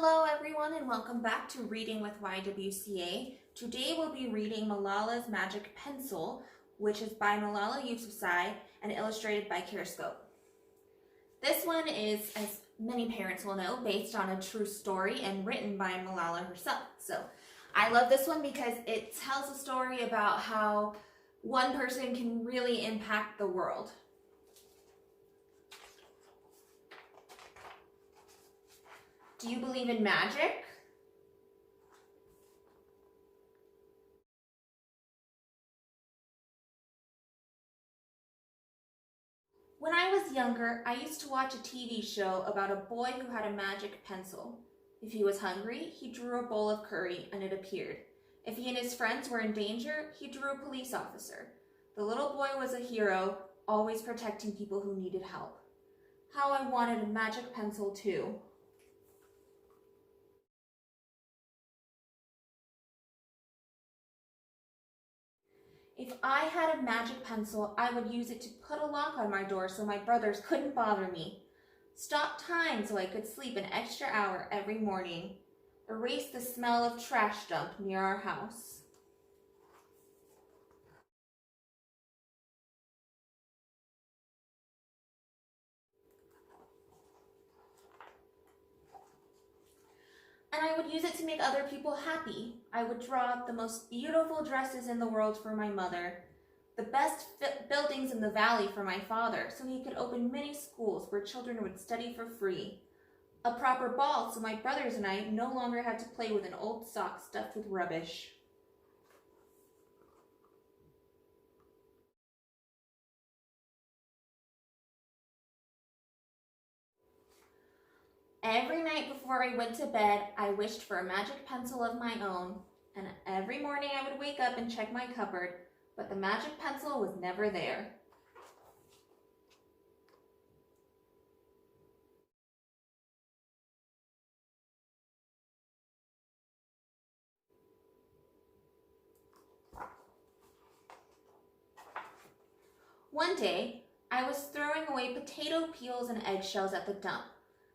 Hello everyone and welcome back to Reading with Ywca. Today we'll be reading Malala's Magic Pencil, which is by Malala Yousafzai and illustrated by Kirscope. This one is, as many parents will know, based on a true story and written by Malala herself. So I love this one because it tells a story about how one person can really impact the world. Do you believe in magic? When I was younger, I used to watch a TV show about a boy who had a magic pencil. If he was hungry, he drew a bowl of curry and it appeared. If he and his friends were in danger, he drew a police officer. The little boy was a hero, always protecting people who needed help. How I wanted a magic pencil too. If I had a magic pencil, I would use it to put a lock on my door so my brothers couldn't bother me. Stop time so I could sleep an extra hour every morning. Erase the smell of trash dumped near our house. And I would use it to make other people happy. I would draw the most beautiful dresses in the world for my mother, the best buildings in the valley for my father, so he could open many schools where children would study for free, a proper ball so my brothers and I no longer had to play with an old sock stuffed with rubbish. Every night before I went to bed, I wished for a magic pencil of my own, and every morning I would wake up and check my cupboard, but the magic pencil was never there. One day, I was throwing away potato peels and eggshells at the dump.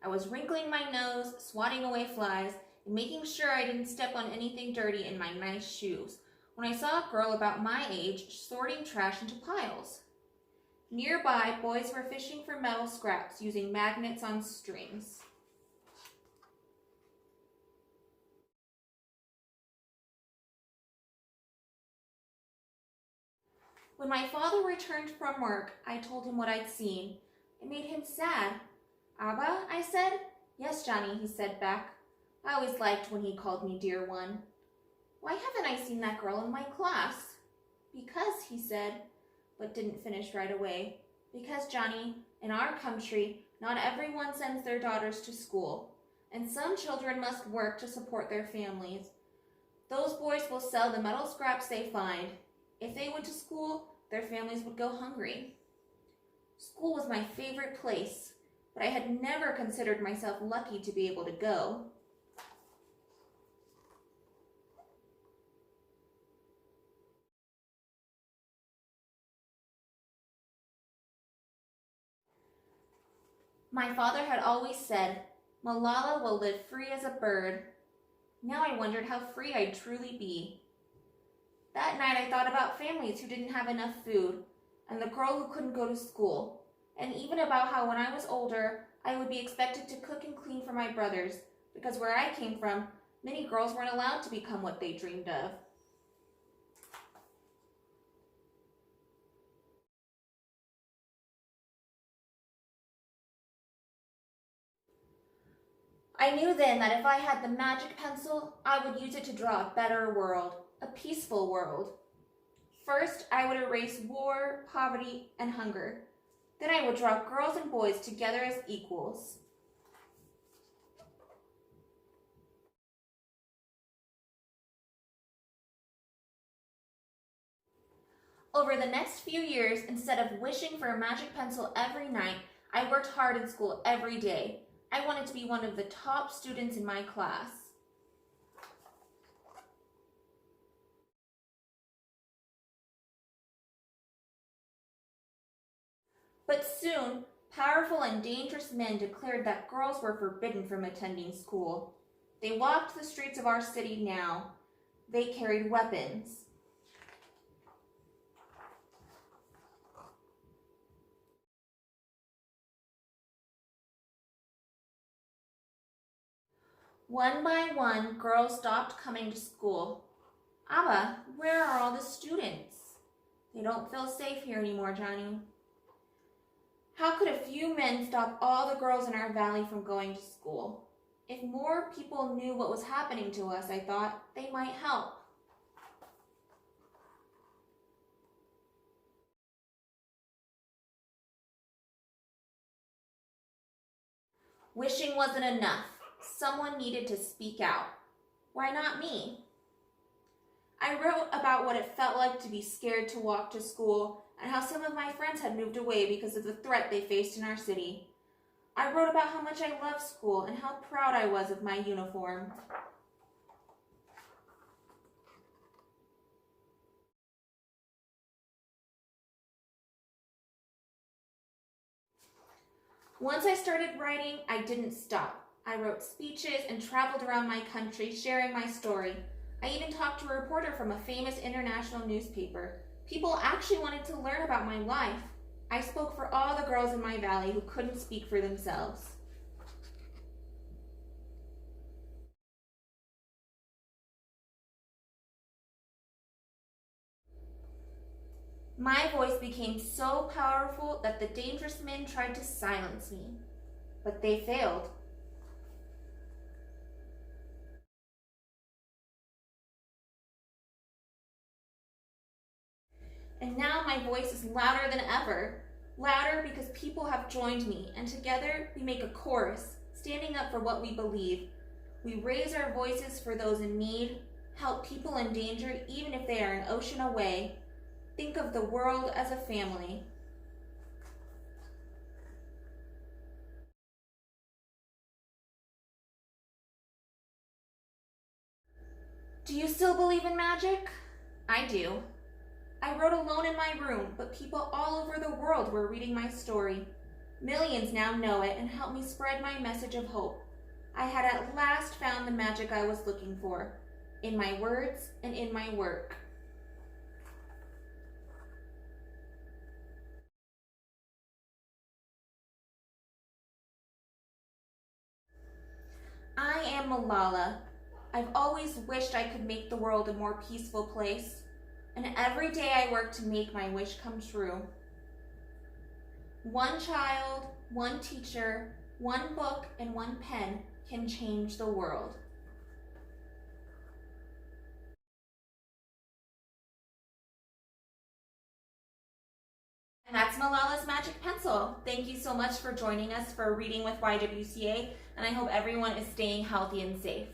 I was wrinkling my nose, swatting away flies, and making sure I didn't step on anything dirty in my nice shoes, when I saw a girl about my age sorting trash into piles. Nearby, boys were fishing for metal scraps using magnets on strings. When my father returned from work, I told him what I'd seen. It made him sad. "Abba," I said. "Yes, Johnny," he said back. I always liked when he called me dear one. "Why haven't I seen that girl in my class?" "Because," he said, but didn't finish right away. "Because, Johnny, in our country, not everyone sends their daughters to school, and some children must work to support their families. Those boys will sell the metal scraps they find. If they went to school, their families would go hungry." School was my favorite place, but I had never considered myself lucky to be able to go. My father had always said, "Malala will live free as a bird." Now I wondered how free I'd truly be. That night I thought about families who didn't have enough food, and the girl who couldn't go to school, and even about how when I was older, I would be expected to cook and clean for my brothers, because where I came from, many girls weren't allowed to become what they dreamed of. I knew then that if I had the magic pencil, I would use it to draw a better world, a peaceful world. First, I would erase war, poverty, and hunger. Then I would draw girls and boys together as equals. Over the next few years, instead of wishing for a magic pencil every night, I worked hard in school every day. I wanted to be one of the top students in my class. But soon, powerful and dangerous men declared that girls were forbidden from attending school. They walked the streets of our city now. They carried weapons. One by one, girls stopped coming to school. Abba, where are all the students? They don't feel safe here anymore, Johnny. How could a few men stop all the girls in our valley from going to school? If more people knew what was happening to us, I thought, they might help. Wishing wasn't enough. Someone needed to speak out. Why not me? I wrote about what it felt like to be scared to walk to school and how some of my friends had moved away because of the threat they faced in our city. I wrote about how much I loved school and how proud I was of my uniform. Once I started writing, I didn't stop. I wrote speeches and traveled around my country sharing my story. I even talked to a reporter from a famous international newspaper. People actually wanted to learn about my life. I spoke for all the girls in my valley who couldn't speak for themselves. My voice became so powerful that the dangerous men tried to silence me, but they failed. And now my voice is louder than ever. Louder because people have joined me, and together we make a chorus, standing up for what we believe. We raise our voices for those in need, help people in danger even if they are an ocean away. Think of the world as a family. Do you still believe in magic? I do. I wrote alone in my room, but people all over the world were reading my story. Millions now know it and help me spread my message of hope. I had at last found the magic I was looking for, in my words and in my work. I am Malala. I've always wished I could make the world a more peaceful place, and every day I work to make my wish come true. One child, one teacher, one book, and one pen can change the world. And that's Malala's Magic Pencil. Thank you so much for joining us for Reading with YWCA, and I hope everyone is staying healthy and safe.